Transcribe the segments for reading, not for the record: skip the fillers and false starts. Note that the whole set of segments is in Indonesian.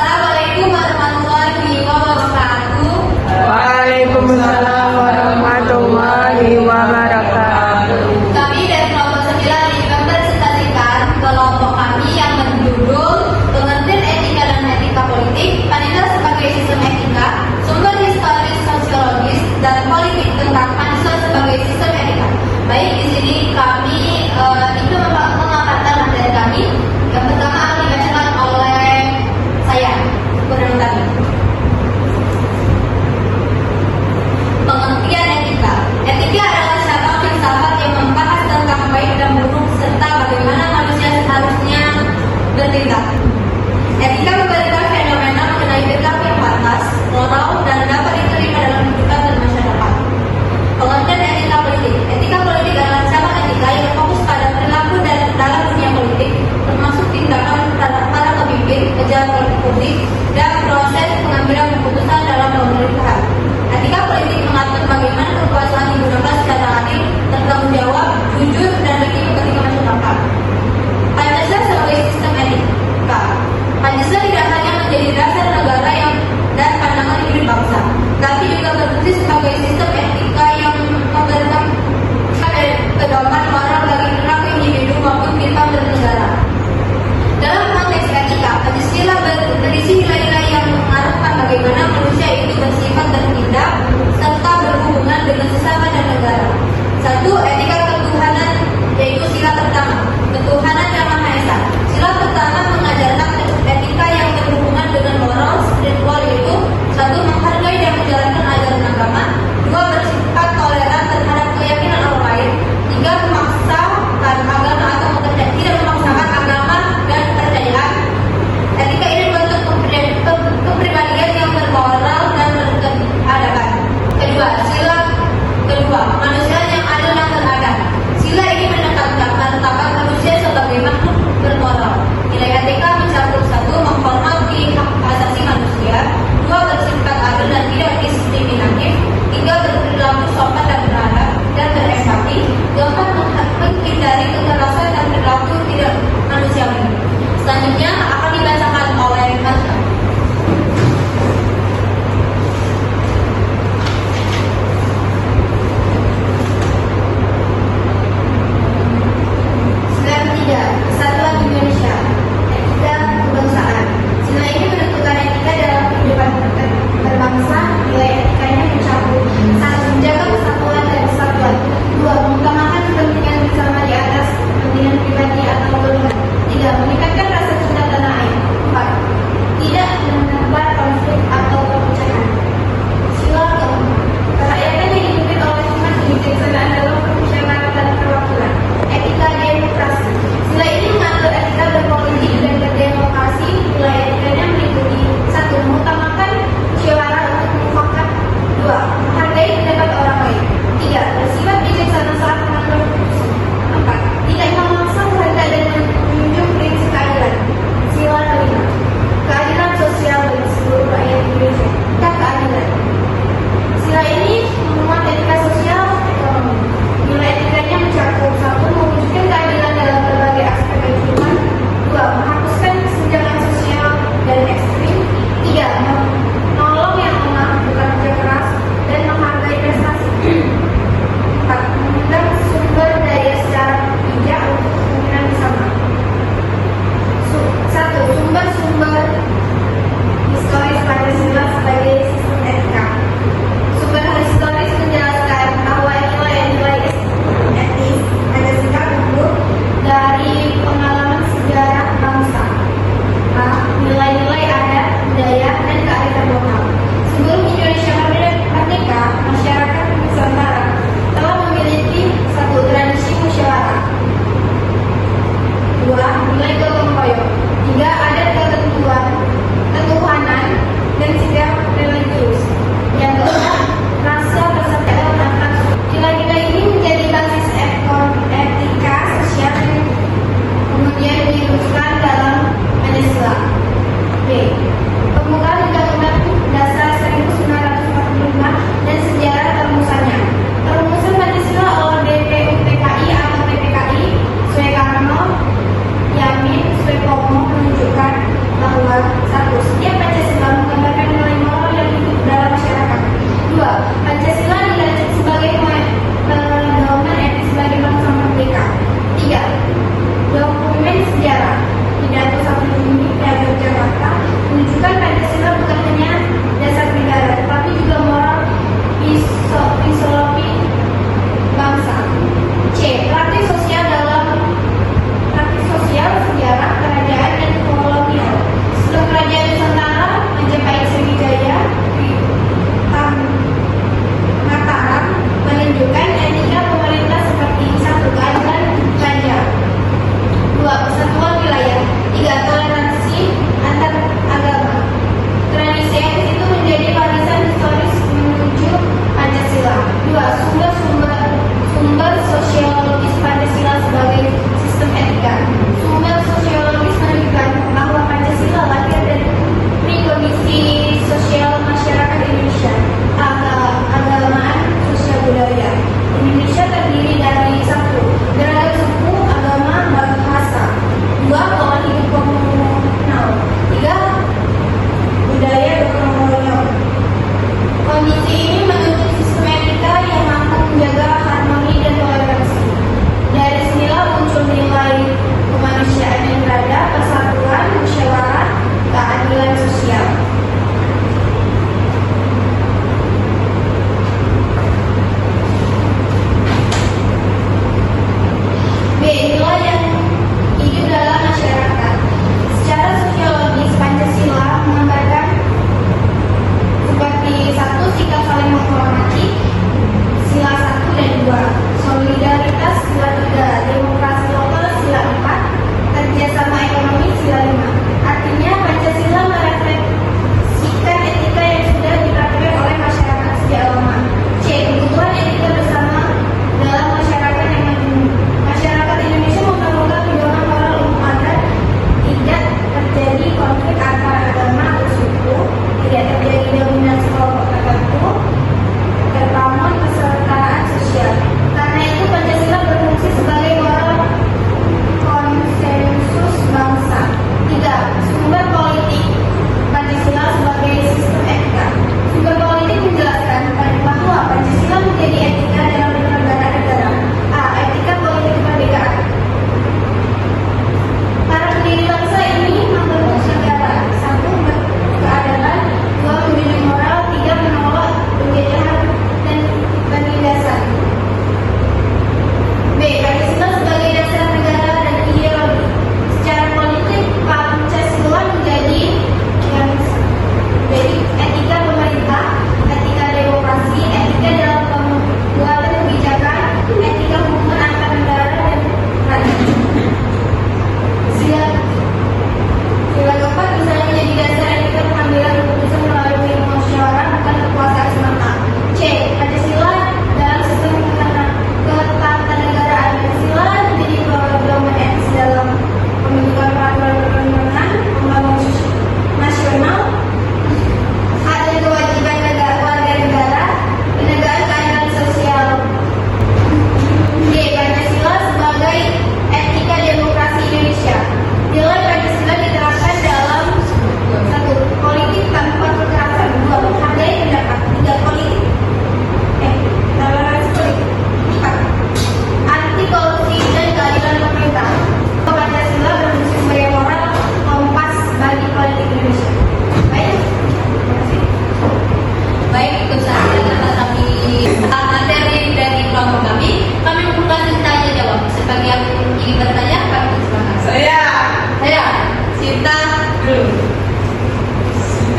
Assalamualaikum warahmatullahi wabarakatuh. Waalaikumsalam warahmatullahi wabarakatuh. Kami dari kelompok 9 mempresentasikan kelompok kami yang berjudul Pengertian Etika dan Etika Politik, Paninel sebagai sistem etika, sumber historis, sosiologis, dan politik tentang Pansel sebagai sistem etika. Baik, di sini kami ingin mengangkatkan materi kami. Yang pertama akan dibacakan oleh saya, Purnamita.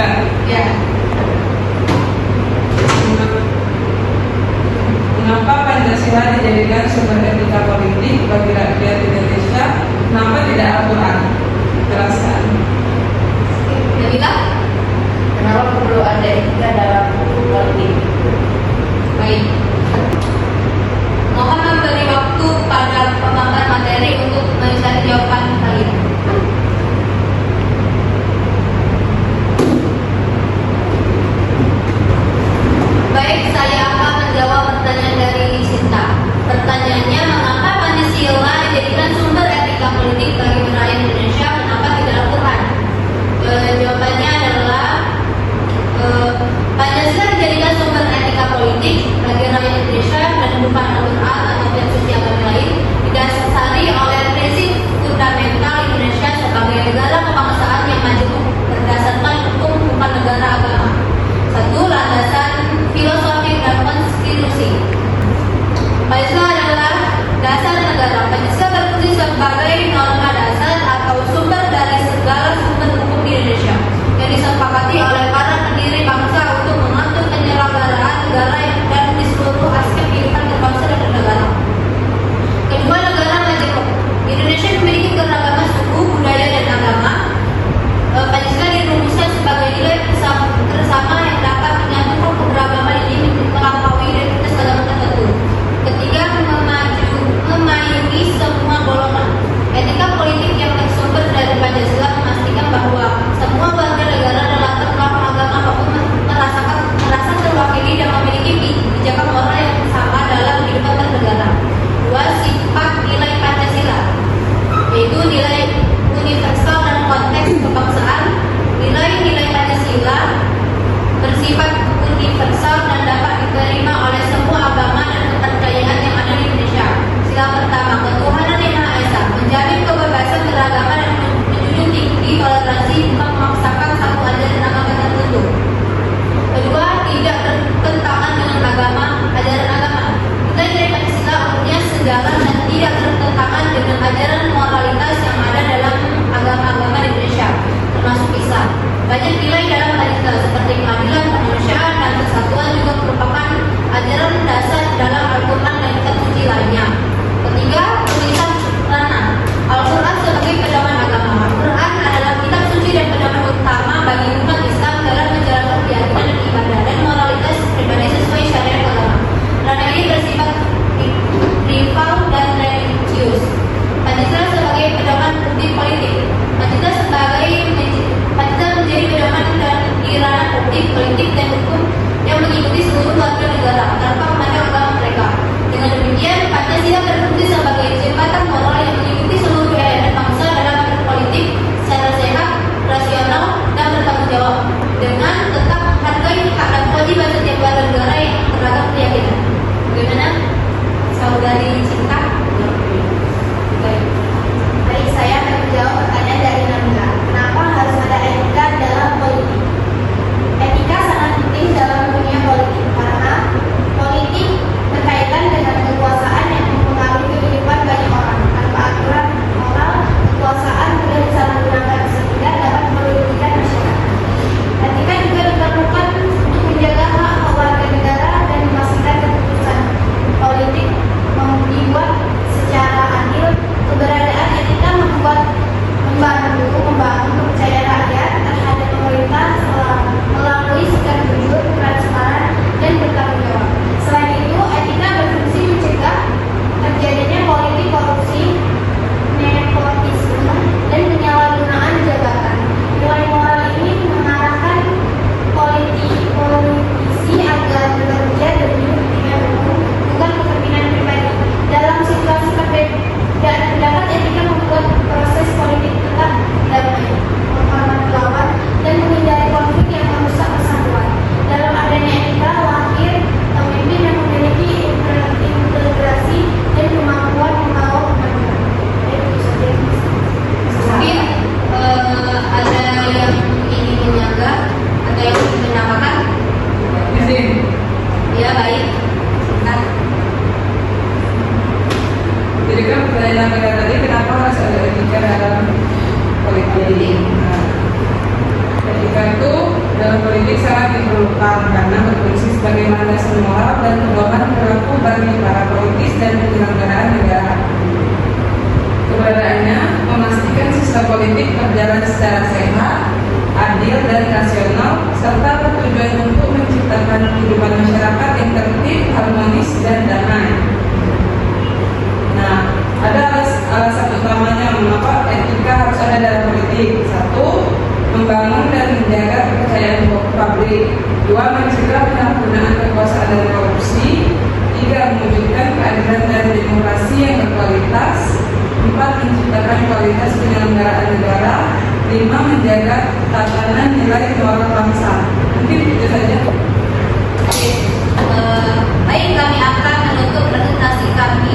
Sikat. Ya. Mengapa Pancasila dijadikan sumber etika politik bagi rakyat Indonesia? Kenapa tidak Al-Quran? Jelaskan. Nabila? Kenapa perlu ada etika dalam politik? Baik. Mohon memberi waktu pada pemaparan materi untuk mencari jawaban kalian. Baik, saya akan menjawab pertanyaan dari Sinta. Pertanyaannya, mengapa Pancasila dijadikan sumber etika politik bagi rakyat Indonesia? Kenapa tidak Al-Quran? Jawabannya adalah Pancasila dijadikan sumber etika politik bagi rakyat Indonesia dan bukan Al-Quran atau kitab suci agama lain, didasari oleh prinsip fundamental Indonesia sebagai negara kebangsaan yang majemuk berdasarkan hukum bukan negara agama. Satu, landasan filosofik dan konstitusi. Pancasila adalah dasar negara. Pancasila berfungsi sebagai norma dasar atau sumber dari segala sumber hukum di Indonesia yang disepakati oleh para pendiri bangsa untuk mengatur penyelenggaraan negara dan di seluruh aspek kehidupan berbangsa dan bernegara. Kedua, negara majemuk. Indonesia memiliki keragaman suku, budaya, dan agama. Pancasila dirumuskan sebagai nilai bersama yang dapat menyatukan keberagaman ini melampaui identitas agama tertentu. Ketiga, memayungi semua golongan. Etika politik yang bersumber dari Pancasila memastikan bahwa semua warga negara dalam latar belakang agama apapun merasa terwakili dan memiliki pijakan moral yang sama dalam kehidupan bernegara. Dua, sifat nilai Pancasila, yaitu nilai universal dan konteks kebangsaan. Nilai-nilai Pancasila bersifat universal dan dapat diterima oleh semua agama dan kepercayaan yang ada di Indonesia. Sila pertama, ketuhanan yang Maha Esa, menjamin kebebasan beragama dan menjunjung tinggi toleransi, bukan memaksakan satu ajaran agama tertentu. Kedua, tidak bertentangan dengan ajaran agama. Nilai-nilai Pancasila umumnya sejalan dan tidak bertentangan dengan ajaran moralitas yang ada dalam agama-agama di Indonesia, termasuk Islam. Banyak nilai dalam Pancasila seperti keadilan, kemanusiaan, dan persatuan juga merupakan ajaran dasar dalam Al-Quran dan kitab suci lainnya. Ketiga, tulisan peranan. Al-Quran sebagai pedoman agama. Al-Quran adalah kitab suci dan pedoman utama bagi umat Islam dalam menjalankan keyakinan dan ibadah dan moralitas pribadi sesuai syariat agama. Peranan ini bersifat rival dan religius. Pancasila sebagai pedoman publik politik. Pancasila menjadi pedoman dan di ranah publik, politik, dan hukum yang mengikuti seluruh warga negara tanpa memandang agama mereka. Dengan demikian, Pancasila berfungsi sebagai jembatan moral yang mengikuti seluruh elemen bangsa dalam berpolitik secara sehat, rasional, dan bertanggung jawab dengan tetap menghargai hak dan kewajiban setiap warga negara yang beragam keyakinan. Bagaimana, saudari Cinta? Baik, saya akan menjawab pertanyaan dari Nabila. Kenapa harus ada etika dalam politik? Etika sangat penting dalam dunia politik karena politik berkaitan dengan kekuasaan yang mempengaruhi kehidupan banyak orang. Tanpa aturan moral, kekuasaan tidak bisa menggunakan sehingga dapat merugikan masyarakat. Etika juga diperlukan untuk menjaga hak warga negara dan memastikan keputusan politik dibuat secara adil. Keberadaan etika membantu membangun kepercayaan rakyat terhadap pemerintah melalui sikap jujur, transparan, dan bertanggung jawab. Selain itu, etika berfungsi mencegah terjadinya politik korupsi, nepotisme, dan penyalahgunaan jabatan. Nilai moral ini mengarahkan politisi agar bekerja demi kepentingan umum, bukan kepentingan pribadi. Dalam situasi perbedaan pendapat, etika membuat proses politik tetap damai, menghormati lawan, dan menghindari konflik yang merusak persatuan. Dalam adanya etika, lahir pemimpin yang memiliki integrasi dan kemampuan membawa kemajuan. Itu saja. Mungkin ada yang ingin menyanggah atau yang ingin menambahkan? Izin. Ya, baik. Silakan. Jadi kan pertanyaan kita tadi, kenapa harus ada etika dalam politik? Nah, etika itu dalam politik sangat diperlukan karena berfungsi sebagai landasan moral dan pedoman perilaku bagi para politis dan penyelenggaraan negara. Keberadaannya memastikan sistem politik berjalan secara sehat, adil dan rasional, serta bertujuan untuk menciptakan kehidupan masyarakat yang tertib, harmonis dan damai. Nah, ada alasan utamanya mengapa etika harus ada dalam politik. 1. Membangun dan menjaga kepercayaan publik. 2. Mencegah penyalahgunaan kekuasaan dan korupsi. 3. Mewujudkan keadilan dan demokrasi yang berkualitas. 4. Menciptakan kualitas penyelenggaraan negara. 5. Menjaga tatanan nilai moral bangsa. Mungkin itu saja. Baik, kami akan menutup presentasi kami